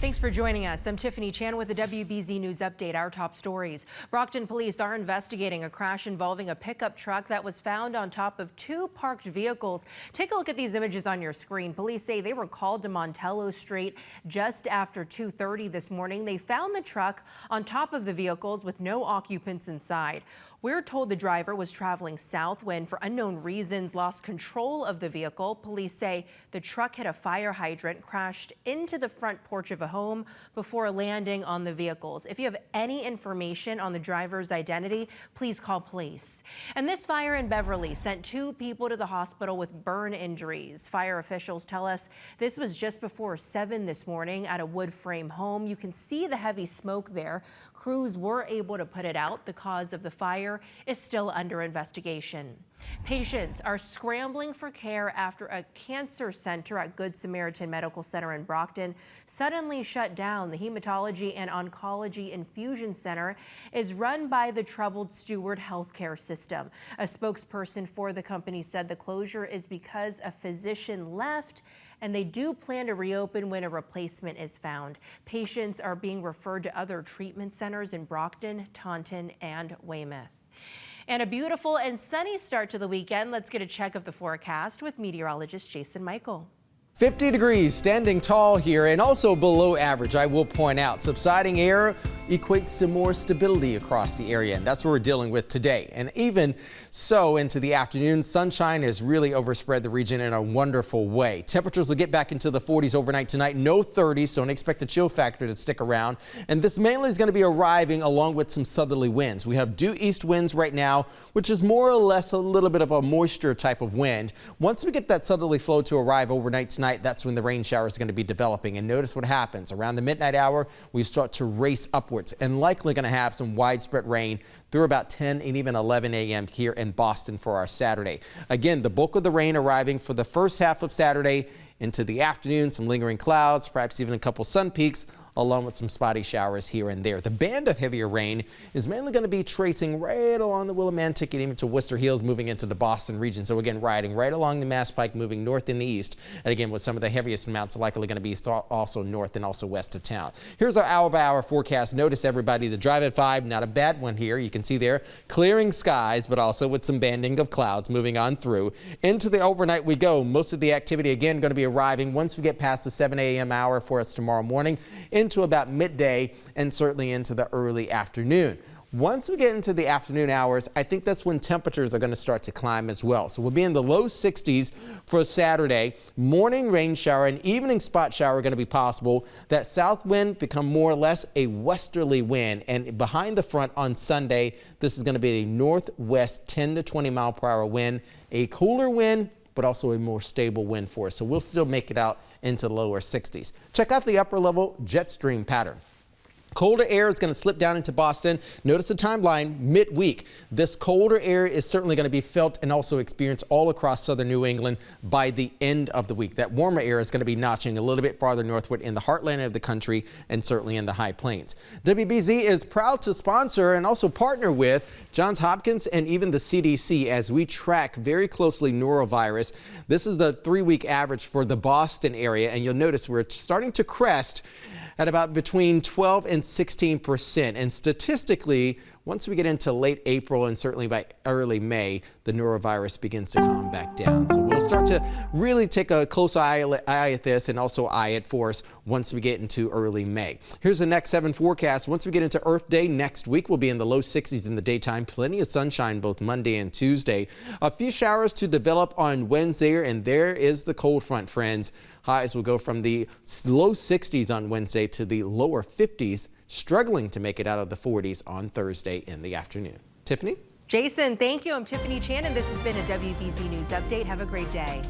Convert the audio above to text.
Thanks for joining us. I'm Tiffany Chan with the WBZ News Update. Our top stories. Brockton police are investigating a crash involving a pickup truck that was found on top of two parked vehicles. Take a look at these images on your screen. Police say they were called to Montello Street just after 2:30 this morning. They found the truck on top of the vehicles with no occupants inside. We're told the driver was traveling south when, for unknown reasons, lost control of the vehicle. Police say the truck hit a fire hydrant, crashed into the front porch of a home before landing on the vehicles. If you have any information on the driver's identity, please call police. And this fire in Beverly sent two people to the hospital with burn injuries. Fire officials tell us this was just before 7 this morning at a wood frame home. You can see the heavy smoke there. Crews were able to put it out. The cause of the fire is still under investigation. Patients are scrambling for care after a cancer center at Good Samaritan Medical Center in Brockton suddenly shut down. The Hematology and Oncology Infusion Center is run by the troubled Steward Healthcare System. A spokesperson for the company said the closure is because a physician left, and they do plan to reopen when a replacement is found. Patients are being referred to other treatment centers in Brockton, Taunton, and Weymouth. And a beautiful and sunny start to the weekend. Let's get a check of the forecast with meteorologist Jason Michael. 50 degrees, standing tall here, and also below average, I will point out. Subsiding air equates some more stability across the area, and that's what we're dealing with today. And even so, into the afternoon, sunshine has really overspread the region in a wonderful way. Temperatures will get back into the 40s overnight tonight, no 30s, so don't expect the chill factor to stick around. And this mainly is going to be arriving along with some southerly winds. We have due east winds right now, which is more or less a little bit of a moisture type of wind. Once we get that southerly flow to arrive overnight tonight, that's when the rain shower is going to be developing. And notice what happens. Around the midnight hour, we start to race upwards and likely going to have some widespread rain through about 10 and even 11 a.m. here in Boston for our Saturday. Again, the bulk of the rain arriving for the first half of Saturday into the afternoon, some lingering clouds, perhaps even a couple sun peaks, along with some spotty showers here and there. The band of heavier rain is mainly going to be tracing right along the Willimantic and even to Worcester Hills, moving into the Boston region. So again, riding right along the Mass Pike, moving north and east. And again, with some of the heaviest amounts likely going to be also north and also west of town. Here's our hour-by-hour forecast. Notice, everybody, the drive at 5, not a bad one here. You can see there clearing skies, but also with some banding of clouds moving on through. Into the overnight we go. Most of the activity, again, going to be arriving once we get past the 7 a.m. hour for us tomorrow morning, into about midday and certainly into the early afternoon. Once we get into the afternoon hours, I think that's when temperatures are going to start to climb as well. So we'll be in the low 60s for Saturday. Morning rain shower and evening spot shower are going to be possible. That south wind become more or less a westerly wind. And behind the front on Sunday, this is going to be a northwest 10 to 20 mile per hour wind, a cooler wind, but also a more stable wind for us. So we'll still make it out into the lower 60s. Check out the upper level jet stream pattern. Colder air is going to slip down into Boston. Notice the timeline midweek. This colder air is certainly going to be felt and also experienced all across southern New England by the end of the week. That warmer air is going to be notching a little bit farther northward in the heartland of the country and certainly in the high plains. WBZ is proud to sponsor and also partner with Johns Hopkins and even the CDC as we track very closely norovirus. This is the 3-week average for the Boston area, and you'll notice we're starting to crest at about between 12 and 16%. And statistically, once we get into late April and certainly by early May, the norovirus begins to calm back down. So we'll start to really take a close eye at this and also eye it for us once we get into early May. Here's the next 7 forecast. Once we get into Earth Day next week, we'll be in the low 60s in the daytime. Plenty of sunshine both Monday and Tuesday. A few showers to develop on Wednesday, and there is the cold front, friends. Highs will go from the low 60s on Wednesday to the lower 50s, struggling to make it out of the 40s on Thursday in the afternoon. Tiffany? Jason, thank you. I'm Tiffany Chan, and this has been a WBZ News Update. Have a great day.